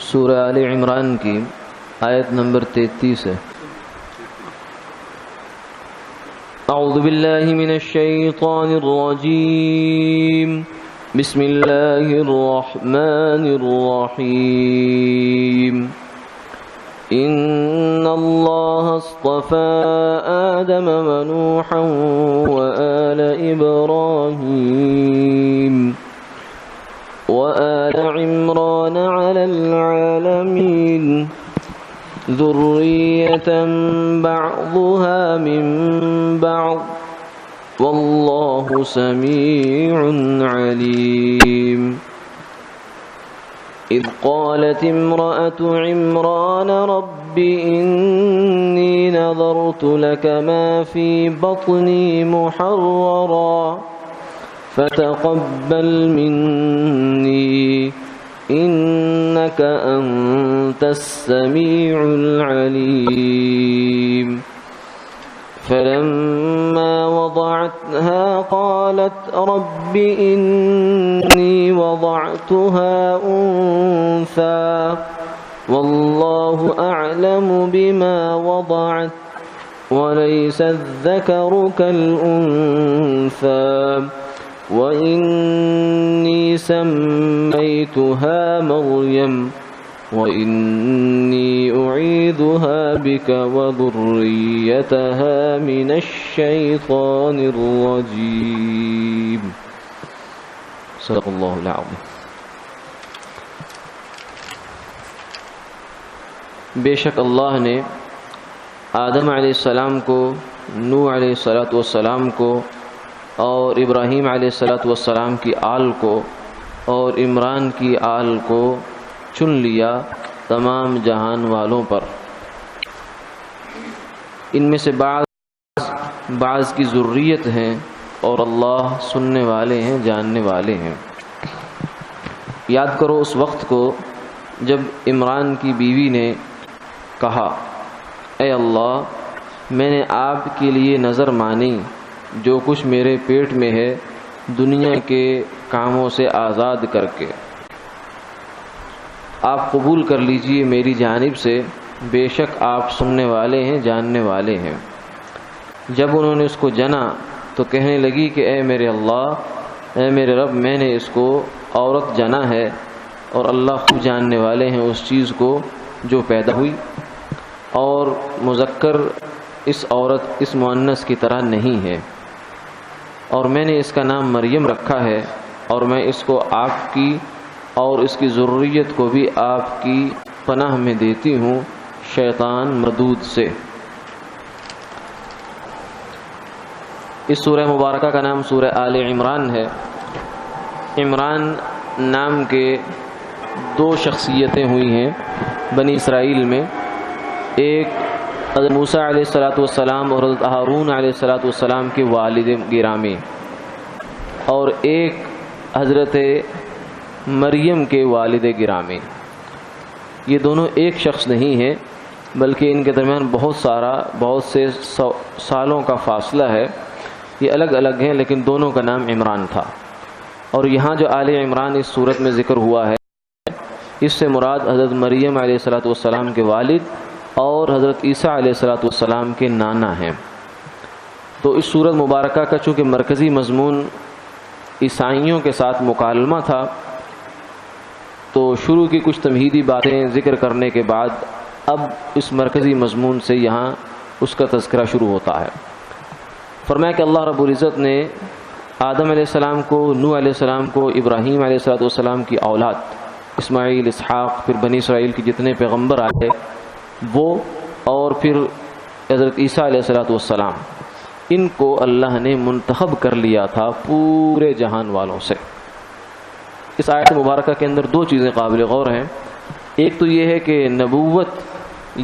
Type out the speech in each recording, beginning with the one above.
سورہ آل عمران کی آیت نمبر 33 ہے۔ اعوذ باللہ من الشیطان الرجیم، بسم اللہ الرحمن الرحیم۔ ان اللہ اصطفى آدم ونوحا وآل ابراہیم وآل عمران على العالمين ذرية بعضها من بعض والله سميع عليم۔ إذ قالت امرأة عمران رب إني نذرت لك ما في بطني محررا فتقبل مني إنك أنت السميع العليم۔ فلما وضعتها قالت رب إني وضعتها أنثى والله أعلم بما وضعت وليس الذكر كالأنثى وإني سميتها مريم وإني أعيذها بك وذريتها من الشيطان الرجيم۔ صدق اللہ العظیم۔ بے شک اللہ نے آدم علیہ السلام کو، نوح علیہ السلام کو اور ابراہیم علیہ السلام کی آل کو اور عمران کی آل کو چن لیا تمام جہان والوں پر۔ ان میں سے بعض کی ذریت ہیں اور اللہ سننے والے ہیں، جاننے والے ہیں۔ یاد کرو اس وقت کو جب عمران کی بیوی نے کہا، اے اللہ، میں نے آپ کے لیے نظر مانی جو کچھ میرے پیٹ میں ہے دنیا کے کاموں سے آزاد کر کے، آپ قبول کر لیجئے میری جانب سے، بے شک آپ سننے والے ہیں، جاننے والے ہیں۔ جب انہوں نے اس کو جنا تو کہنے لگی کہ اے میرے اللہ، اے میرے رب، میں نے اس کو عورت جنا ہے اور اللہ خوب جاننے والے ہیں اس چیز کو جو پیدا ہوئی، اور مذکر اس عورت اس مؤنث کی طرح نہیں ہے، اور میں نے اس کا نام مریم رکھا ہے، اور میں اس کو آپ کی اور اس کی ذریت کو بھی آپ کی پناہ میں دیتی ہوں شیطان مردود سے۔ اس سورہ مبارکہ کا نام سورہ آل عمران ہے۔ عمران نام کے دو شخصیتیں ہوئی ہیں بنی اسرائیل میں، ایک حضرت موسیٰ علیہ السلام اور حضرت ہارون علیہ السلام کے والد گرامی، اور ایک حضرت مریم کے والد گرامی۔ یہ دونوں ایک شخص نہیں ہیں بلکہ ان کے درمیان بہت سے سالوں کا فاصلہ ہے۔ یہ الگ الگ ہیں لیکن دونوں کا نام عمران تھا۔ اور یہاں جو آل عمران اس صورت میں ذکر ہوا ہے، اس سے مراد حضرت مریم علیہ السلام کے والد اور حضرت عیسیٰ علیہ السلام کے نانا ہیں۔ تو اس سورت مبارکہ کا چونکہ مرکزی مضمون عیسائیوں کے ساتھ مکالمہ تھا، تو شروع کی کچھ تمہیدی باتیں ذکر کرنے کے بعد اب اس مرکزی مضمون سے یہاں اس کا تذکرہ شروع ہوتا ہے۔ فرمایا کہ اللہ رب العزت نے آدم علیہ السلام کو، نوح علیہ السلام کو، ابراہیم علیہ السلام کی اولاد اسماعیل، اسحاق، پھر بنی اسرائیل کے جتنے پیغمبر آئے وہ، اور پھر حضرت عیسیٰ علیہ السلام، ان کو اللہ نے منتخب کر لیا تھا پورے جہان والوں سے۔ اس آیت مبارکہ کے اندر دو چیزیں قابل غور ہیں۔ ایک تو یہ ہے کہ نبوت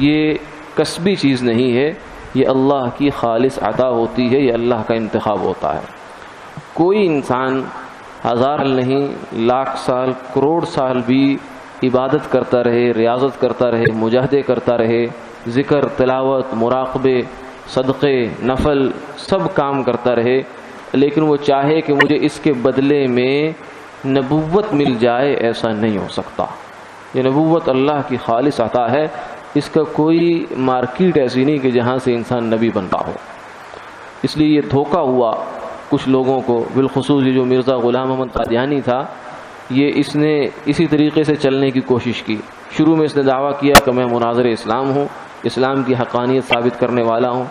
یہ کسبی چیز نہیں ہے، یہ اللہ کی خالص عطا ہوتی ہے، یہ اللہ کا انتخاب ہوتا ہے۔ کوئی انسان ہزار نہیں، لاکھ سال، کروڑ سال بھی عبادت کرتا رہے، ریاضت کرتا رہے، مجاہدے کرتا رہے، ذکر، تلاوت، مراقبے، صدقے، نفل، سب کام کرتا رہے، لیکن وہ چاہے کہ مجھے اس کے بدلے میں نبوت مل جائے، ایسا نہیں ہو سکتا۔ یہ نبوت اللہ کی خالص عطا ہے، اس کا کوئی مارکیٹ ایسی نہیں کہ جہاں سے انسان نبی بنتا ہو۔ اس لیے یہ دھوکہ ہوا کچھ لوگوں کو، بالخصوص یہ جو مرزا غلام احمد قادیانی تھا، اس نے اسی طریقے سے چلنے کی کوشش کی۔ شروع میں اس نے دعویٰ کیا کہ میں مناظر اسلام ہوں، اسلام کی حقانیت ثابت کرنے والا ہوں،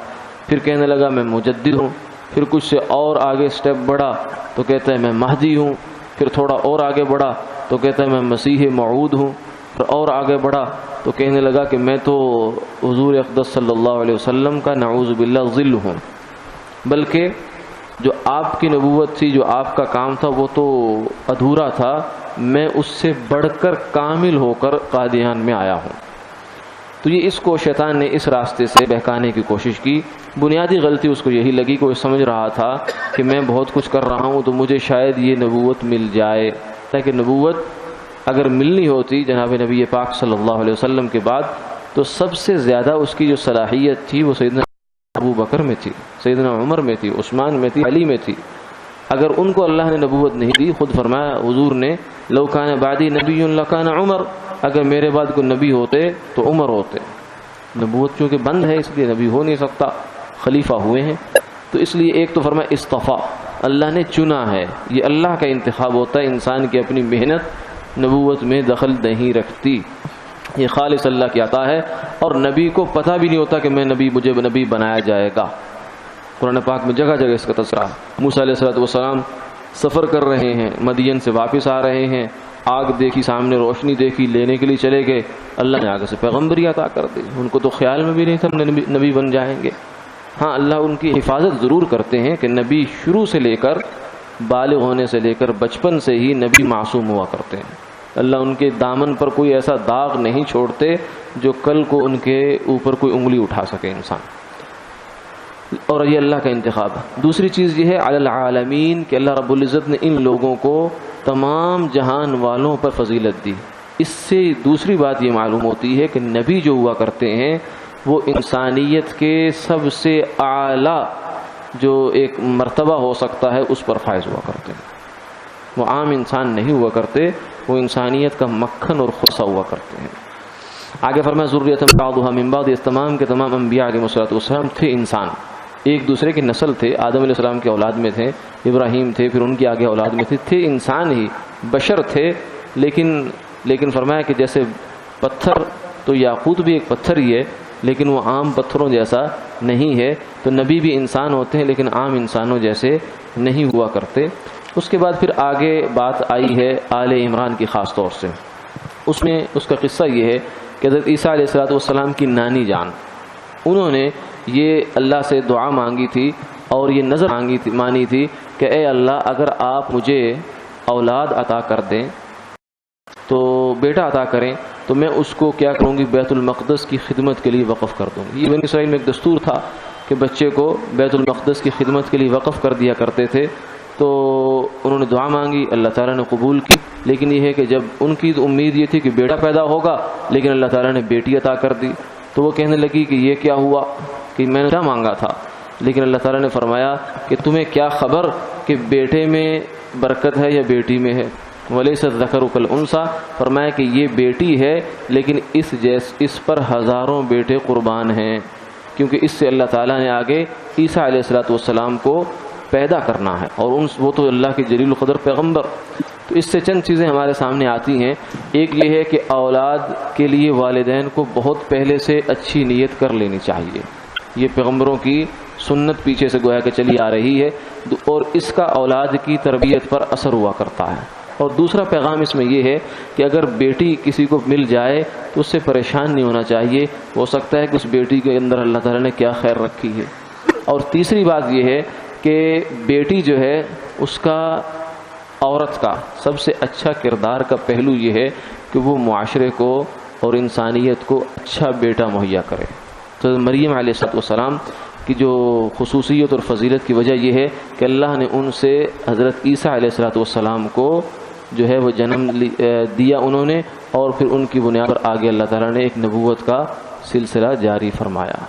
پھر کہنے لگا میں مجدد ہوں، پھر کچھ سے اور آگے سٹیپ بڑھا تو کہتا ہے میں مہدی ہوں، پھر تھوڑا اور آگے بڑھا تو کہتا ہے میں مسیح موعود ہوں، پھر اور آگے بڑھا تو کہنے لگا کہ میں تو حضور اقدس صلی اللہ علیہ وسلم کا نعوذ باللہ ظل ہوں، بلکہ جو آپ کی نبوت تھی، جو آپ کا کام تھا، وہ تو ادھورا تھا، میں اس سے بڑھ کر کامل ہو کر قادیان میں آیا ہوں۔ تو یہ اس کو شیطان نے اس راستے سے بہکانے کی کوشش کی۔ بنیادی غلطی اس کو یہی لگی کہ وہ سمجھ رہا تھا کہ میں بہت کچھ کر رہا ہوں تو مجھے شاید یہ نبوت مل جائے، تاکہ نبوت اگر ملنی ہوتی جناب نبی پاک صلی اللہ علیہ وسلم کے بعد تو سب سے زیادہ اس کی جو صلاحیت تھی وہ سیدنا ابو بکر میں تھی، سیدنا عمر میں تھی، عثمان میں تھی، علی میں تھی۔ اگر ان کو اللہ نے نبوت نہیں دی، خود فرمایا حضور نے لو کان بعدی نبی لکان عمر، اگر میرے بعد کوئی نبی ہوتے تو عمر ہوتے۔ نبوت چونکہ بند ہے اس لیے نبی ہو نہیں سکتا، خلیفہ ہوئے ہیں، تو اس لیے ایک تو فرمایا اصطفیٰ، اللہ نے چنا ہے، یہ اللہ کا انتخاب ہوتا ہے، انسان کی اپنی محنت نبوت میں دخل نہیں رکھتی، یہ خالص اللہ کی عطا ہے، اور نبی کو پتہ بھی نہیں ہوتا کہ مجھے نبی بنایا جائے گا۔ قرآن پاک میں جگہ جگہ اس کا تذکرہ۔ موسیٰ علیہ السلام سفر کر رہے ہیں، مدین سے واپس آ رہے ہیں، آگ دیکھی، سامنے روشنی دیکھی، لینے کے لیے چلے گئے، اللہ نے آگے سے پیغمبری عطا کر دی، ان کو تو خیال میں بھی نہیں تھا نبی بن جائیں گے۔ ہاں اللہ ان کی حفاظت ضرور کرتے ہیں کہ نبی شروع سے لے کر بالغ ہونے سے لے کر بچپن سے ہی نبی معصوم ہوا کرتے ہیں، اللہ ان کے دامن پر کوئی ایسا داغ نہیں چھوڑتے جو کل کو ان کے اوپر کوئی انگلی اٹھا سکے انسان، اور یہ اللہ کا انتخاب ہے۔ دوسری چیز یہ ہے علی العالمین کہ اللہ رب العزت نے ان لوگوں کو تمام جہان والوں پر فضیلت دی۔ اس سے دوسری بات یہ معلوم ہوتی ہے کہ نبی جو ہوا کرتے ہیں وہ انسانیت کے سب سے اعلیٰ جو ایک مرتبہ ہو سکتا ہے اس پر فائز ہوا کرتے ہیں، وہ عام انسان نہیں ہوا کرتے، وہ انسانیت کا مکھن اور خلاصہ ہوا کرتے ہیں۔ آگے فرمایا ذریۃ بعضھا من بعض، اس تمام کے تمام انبیاء علیہ السلام تھے انسان، ایک دوسرے کی نسل تھے، آدم علیہ السلام کے اولاد میں تھے، ابراہیم تھے، پھر ان کی آگے اولاد میں تھے انسان ہی، بشر تھے، لیکن فرمایا کہ جیسے پتھر، تو یاقوت بھی ایک پتھر ہی ہے لیکن وہ عام پتھروں جیسا نہیں ہے، تو نبی بھی انسان ہوتے ہیں لیکن عام انسانوں جیسے نہیں ہوا کرتے۔ اس کے بعد پھر آگے بات آئی ہے آل عمران کی خاص طور سے، اس میں اس کا قصہ یہ ہے کہ حضرت عیسیٰ علیہ السلام کی نانی جان، انہوں نے یہ اللہ سے دعا مانگی تھی اور یہ نظر مانی تھی کہ اے اللہ اگر آپ مجھے اولاد عطا کر دیں تو بیٹا عطا کریں تو میں اس کو کیا کروں گی، بیت المقدس کی خدمت کے لیے وقف کر دوں گی۔ یہ بنی اسرائیل میں ایک دستور تھا کہ بچے کو بیت المقدس کی خدمت کے لیے وقف کر دیا کرتے تھے، تو انہوں نے دعا مانگی، اللہ تعالیٰ نے قبول کی، لیکن یہ ہے کہ جب ان کی امید یہ تھی کہ بیٹا پیدا ہوگا لیکن اللہ تعالیٰ نے بیٹی عطا کر دی، تو وہ کہنے لگی کہ یہ کیا ہوا کہ میں نے کیا مانگا تھا، لیکن اللہ تعالیٰ نے فرمایا کہ تمہیں کیا خبر کہ بیٹے میں برکت ہے یا بیٹی میں ہے، وَلَيْسَ الذَّكَرُ كَالْأُنثَىٰ، فرمایا کہ یہ بیٹی ہے لیکن اس پر ہزاروں بیٹے قربان ہیں، کیونکہ اس سے اللہ تعالیٰ نے آگے عیسیٰ علیہ السلام کو پیدا کرنا ہے، اور وہ تو اللہ کے جلیل القدر پیغمبر۔ تو اس سے چند چیزیں ہمارے سامنے آتی ہیں، ایک یہ ہے کہ اولاد کے لیے والدین کو بہت پہلے سے اچھی نیت کر لینی چاہیے، یہ پیغمبروں کی سنت پیچھے سے گویا کہ چلی آ رہی ہے، اور اس کا اولاد کی تربیت پر اثر ہوا کرتا ہے۔ اور دوسرا پیغام اس میں یہ ہے کہ اگر بیٹی کسی کو مل جائے تو اس سے پریشان نہیں ہونا چاہیے، ہو سکتا ہے کہ اس بیٹی کے اندر اللہ تعالیٰ نے کیا خیر رکھی ہے۔ اور تیسری بات یہ ہے کہ بیٹی جو ہے اس کا، عورت کا سب سے اچھا کردار کا پہلو یہ ہے کہ وہ معاشرے کو اور انسانیت کو اچھا بیٹا مہیا کرے۔ تو مریم علیہ السلام کی جو خصوصیت اور فضیلت کی وجہ یہ ہے کہ اللہ نے ان سے حضرت عیسیٰ علیہ السلام کو جو ہے وہ جنم دیا انہوں نے، اور پھر ان کی بنیاد پر آگے اللہ تعالیٰ نے ایک نبوت کا سلسلہ جاری فرمایا۔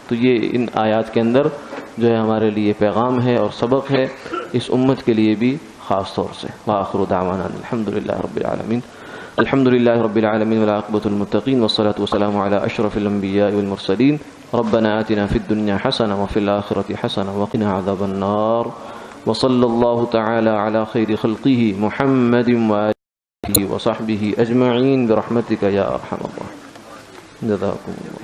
تو یہ ان آیات کے اندر جو ہے ہمارے لیے پیغام ہے اور سبق ہے، اس امت کے لیے بھی خاص طور سے. وآخر دعوانا الحمدللہ رب العالمین. الحمد للہ رب العالمین والعاقبۃ للمتقین والصلاة والسلام علی اشرف الانبیاء والمرسلین. ربنا آتنا فی الدنیا حسنہ وفی الآخرۃ حسنہ وقنا عذاب النار. وصلی اللہ تعالی علی خیر خلقہ محمد وآلہ وصحبہ اجمعین برحمتک یا ارحم الراحمین. جزاکم اللہ.